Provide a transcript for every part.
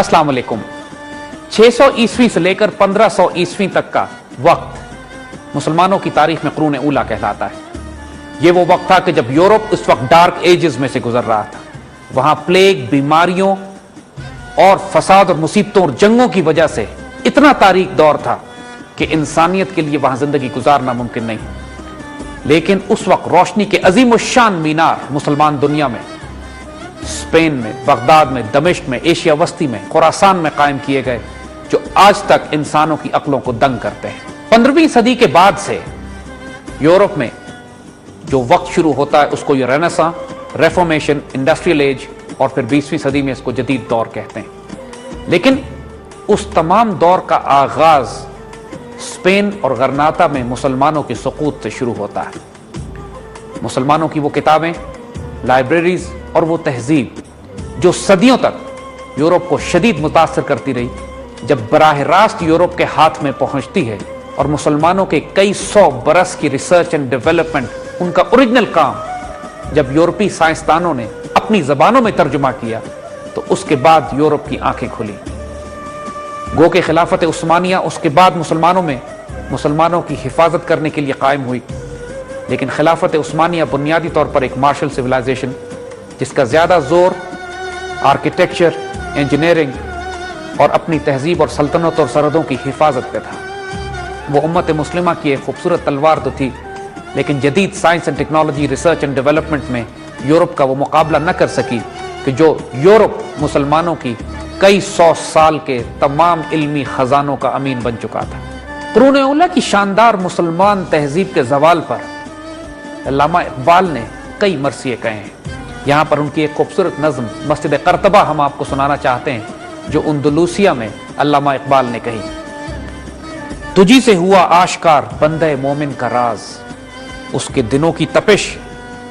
अस्सलाम वालेकुम। 600 ईस्वी से लेकर 1500 ईस्वी तक का वक्त मुसलमानों की तारीख में कुरून ऊला कहलाता है। यह वो वक्त था कि जब यूरोप उस वक्त डार्क एजेस में से गुजर रहा था। वहां प्लेग, बीमारियों और फसाद और मुसीबतों और जंगों की वजह से इतना तारीख दौर था कि इंसानियत के लिए वहां जिंदगी गुजारना मुमकिन नहीं। लेकिन उस वक्त रोशनी के अजीम शान मीनार मुसलमान दुनिया में, स्पेन में, बगदाद में, दमिश्क में, एशिया वस्ती में, खुरासान में कायम किए गए, जो आज तक इंसानों की अक्लों को दंग करते हैं। 15वीं सदी के बाद से यूरोप में जो वक्त शुरू होता है उसको ये रेनेसां, रेफॉर्मेशन, इंडस्ट्रियल एज और फिर 20वीं सदी में इसको जदीद दौर कहते हैं। लेकिन उस तमाम दौर का आगाज स्पेन और गरनाता में मुसलमानों के सुकूत से शुरू होता है। मुसलमानों की वो किताबें, लाइब्रेरीज और वो तहजीब जो सदियों तक यूरोप को शदीद मुतासर करती रही, जब बराह रास्त यूरोप के हाथ में पहुंचती है और मुसलमानों के कई 100 बरस की रिसर्च एंड डेवलपमेंट, उनका ओरिजिनल काम जब यूरोपी साइंसदानों ने अपनी जबानों में तर्जुमा किया, तो उसके बाद यूरोप की आंखें खुली। गो के खिलाफत उस्मानिया उसके बाद मुसलमानों की हिफाजत करने के लिए कायम हुई। लेकिन खिलाफत उस्मानिया बुनियादी तौर पर एक मार्शल सिविलाइजेशन जिसका ज्यादा जोर आर्किटेक्चर, इंजीनियरिंग और अपनी तहजीब और सल्तनत और सरहदों की हिफाजत पे था। वो उम्मत मुस्लिमा की एक खूबसूरत तलवार तो थी, लेकिन जदीद science and technology, research and development में यूरोप का वो मुकाबला न कर सकी कि जो यूरोप मुसलमानों की कई 100 साल के तमाम इल्मी खजानों का अमीन बन चुका था। कुरून ऊला की शानदार मुसलमान तहजीब के जवाल पर अल्लामा इकबाल ने कई मरसिए कहे हैं। यहां पर उनकी एक खूबसूरत नज्म मस्जिद करतबा हम आपको सुनाना चाहते हैं, जो अंदलूसिया में अल्लामा इकबाल ने कही। तुझी से हुआ आश्कार बंदे मोमिन का राज, उसके दिनों की तपिश,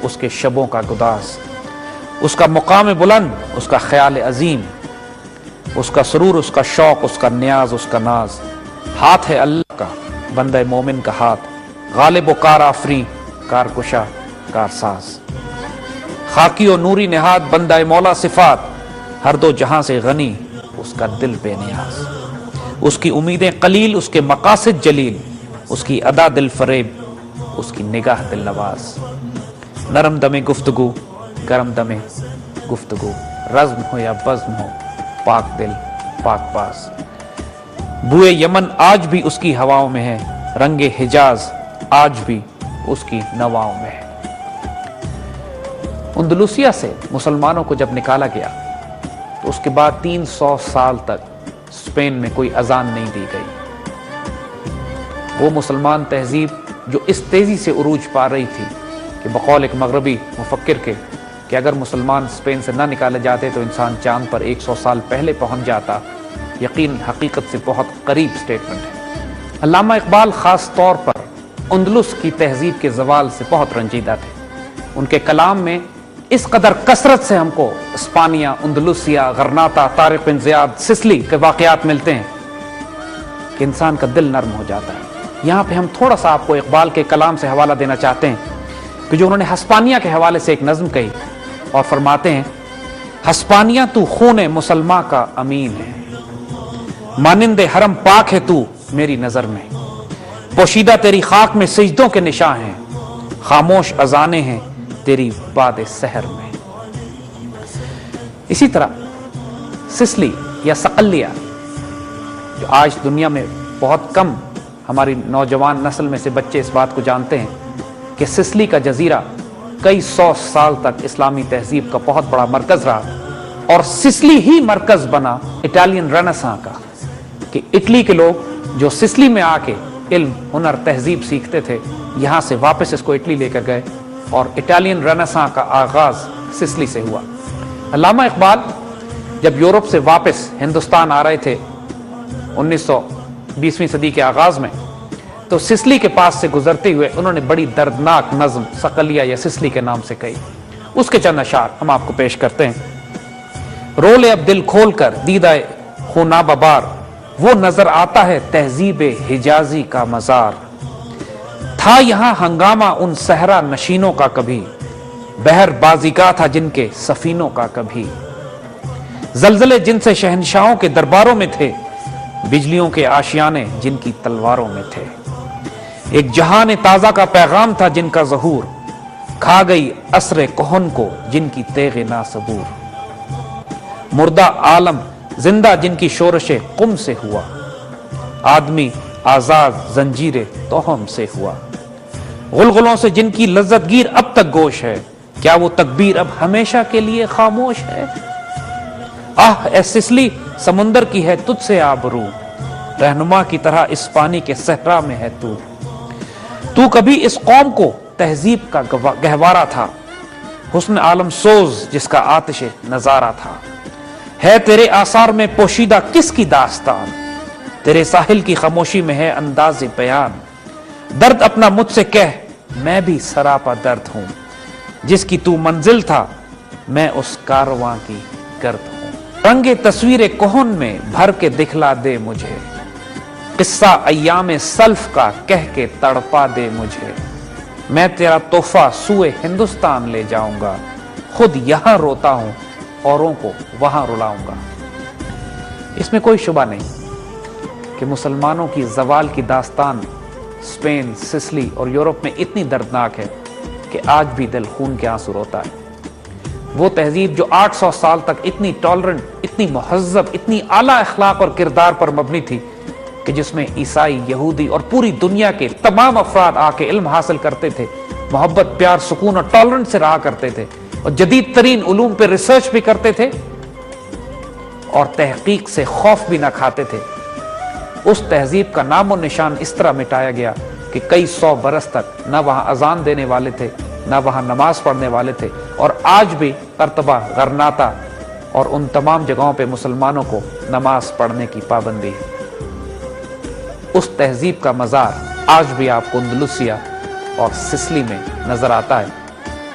उसके शबों का गुदास, उसका मुकाम बुलंद, उसका ख्याल अजीम, उसका सुरूर, उसका शौक, उसका न्याज, उसका नाज। हाथ है अल्लाह का, बंदे मोमिन का हाथ, गालिब व कार आफरी, कारकुशा कारसाज। खाकी और नूरी निहाद बंदा मौला सिफात, हर दो जहां से गनी, उसका दिल बेनियाज। उसकी उम्मीदें कलील, उसके मकासिद जलील, उसकी अदा दिल फरेब, उसकी निगाह दिल नवाज। नरम दमे गुफ्तगू, गरम दमे गुफ्तगू, रज्म हो या बज्म हो, पाक दिल पाक पास। बुए यमन आज भी उसकी हवाओं में है, रंगे हिजाज आज भी उसकी नवाओं में है। अंदलूसिया से मुसलमानों को जब निकाला गया तो उसके बाद 300 साल तक स्पेन में कोई अजान नहीं दी गई। वो मुसलमान तहजीब जो इस तेजी से उरूज पा रही थी कि बकौल एक मगरबी मुफक्किर के कि अगर मुसलमान स्पेन से ना निकाले जाते तो इंसान चांद पर 100 साल पहले पहुंच जाता, यकीन हकीकत से बहुत करीब स्टेटमेंट है। अल्लामा इकबाल खास तौर पर अंदलुस की तहजीब के जवाल से बहुत रंजीदा थे। उनके कलाम में इस कदर कसरत से हमको स्पानिया, अंदलुसिया, गरनाता, तारिक बिन ज़ियाद, सिसिली के वाकयात मिलते हैं कि इंसान का दिल नर्म हो जाता है। यहां पे हम थोड़ा सा आपको इकबाल के कलाम से हवाला देना चाहते हैं कि जो उन्होंने हस्पानिया के हवाले से एक नज्म कही और फरमाते हैं, हस्पानिया तू खून मुसलमान का अमीन है, मानिंदे हरम पाक है तू मेरी नजर में, पोशीदा तेरी खाक में सिजदों के निशान हैं, खामोश अजाने हैं तेरी बाद सहर में। इसी तरह सिसिली या सकलिया, जो आज दुनिया में बहुत कम हमारी नौजवान नस्ल में से बच्चे इस बात को जानते हैं कि सिसिली का जजीरा कई 100 साल तक इस्लामी तहजीब का बहुत बड़ा मरकज रहा और सिसिली ही मरकज बना इटालियन रेनेसां का, कि इटली के लोग जो सिसिली में आके इल्म, हुनर, तहजीब सीखते थे, यहां से वापस इसको इटली लेकर गए और इटालियन रेनेसां का आगाज सिसिली से हुआ। अल्लामा इकबाल जब यूरोप से वापस हिंदुस्तान आ रहे थे 1920वीं सदी के आगाज में, तो सिसिली के पास से गुजरते हुए उन्होंने बड़ी दर्दनाक नज्म सकलिया या सिसिली के नाम से कही। उसके चंद अशार हम आपको पेश करते हैं। रोले अब दिल खोल कर दीदाए खूना बबार, वो नजर आता है तहजीब हिजाजी का मजार। था यहां हंगामा उन सहरा नशीनों का कभी, बहर बाजिका था जिनके सफीनों का कभी। زلزلے جن سے شہنشاہوں کے درباروں میں تھے، بجلیوں کے آشیانے جن کی تلواروں میں تھے۔ ایک جہان تازہ کا پیغام تھا جن کا ظہور، کھا گئی عصر کہن کو جن کی تیغ ناصبور۔ مردہ عالم زندہ جن کی شورش قم سے ہوا، آدمی آزاد زنجیر توہم سے ہوا۔ غلغلوں سے جن کی لذت گیر اب تک گوش ہے، کیا وہ تکبیر اب ہمیشہ کے لیے خاموش ہے؟ آہ اے سسلی سمندر کی ہے تجھ سے آبرو، رہنما کی طرح اس پانی کے صحرا میں ہے تو کبھی اس قوم کو تہذیب کا گہوارہ تھا، حسن عالم سوز جس کا آتش نظارہ تھا۔ ہے تیرے آثار میں پوشیدہ کس کی داستان، تیرے ساحل کی خاموشی میں ہے انداز بیان۔ درد اپنا مجھ سے کہہ میں بھی سراپا درد ہوں، جس کی تو منزل تھا میں اس کارواں کی گرد ہوں۔ رنگ تصویر کہن میں بھر کے دکھلا دے مجھے، قصہ ایام سلف کا کہہ کے تڑپا دے مجھے۔ میں تیرا تحفہ سوئے ہندوستان لے جاؤں گا، خود یہاں روتا ہوں اوروں کو وہاں رلاؤں گا۔ اس میں کوئی شبہ نہیں کہ مسلمانوں کی زوال کی داستان اسپین، سسلی اور یورپ میں اتنی دردناک ہے کہ آج بھی دل خون کے آنسو روتا ہے۔ وہ تہذیب جو 800 سال تک اتنی ٹالرنٹ، اتنی مہذب، اتنی اعلیٰ اخلاق اور کردار پر مبنی تھی کہ جس میں عیسائی، یہودی اور پوری دنیا کے تمام افراد آ کے علم حاصل کرتے تھے، محبت، پیار، سکون اور ٹالرنٹ سے رہا کرتے تھے، اور جدید ترین علوم پہ ریسرچ بھی کرتے تھے اور تحقیق سے خوف بھی نہ کھاتے تھے، اس تہذیب کا نام و نشان اس طرح مٹایا گیا کہ کئی 100 برس تک نہ وہاں اذان دینے والے تھے، نہ وہاں نماز پڑھنے والے تھے، اور آج بھی قرطبہ، غرناطہ اور ان تمام جگہوں پہ مسلمانوں کو نماز پڑھنے کی پابندی ہے۔ اس تہذیب کا مزار آج بھی آپ کو اندلسیہ اور سسلی میں نظر آتا ہے۔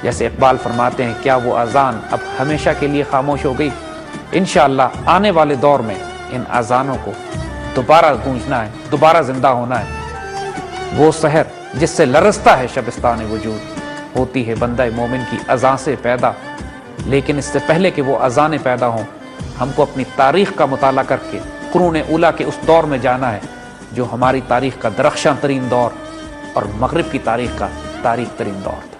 جیسے اقبال فرماتے ہیں، کیا وہ اذان اب ہمیشہ کے لیے خاموش ہو گئی؟ انشاءاللہ آنے والے دور میں ان اذانوں کو دوبارہ گونجنا ہے، دوبارہ زندہ ہونا ہے۔ وہ سحر جس سے لرزتا ہے شبستان وجود، ہوتی ہے بندہ مومن کی اذان سے پیدا، لیکن اس سے پہلے کہ وہ اذانیں پیدا ہوں، ہم کو اپنی تاریخ کا مطالعہ کر کے قرون اولیٰ کے اس دور میں جانا ہے جو ہماری تاریخ کا درخشاں ترین دور اور مغرب کی تاریخ کا تاریخ ترین دور تھا۔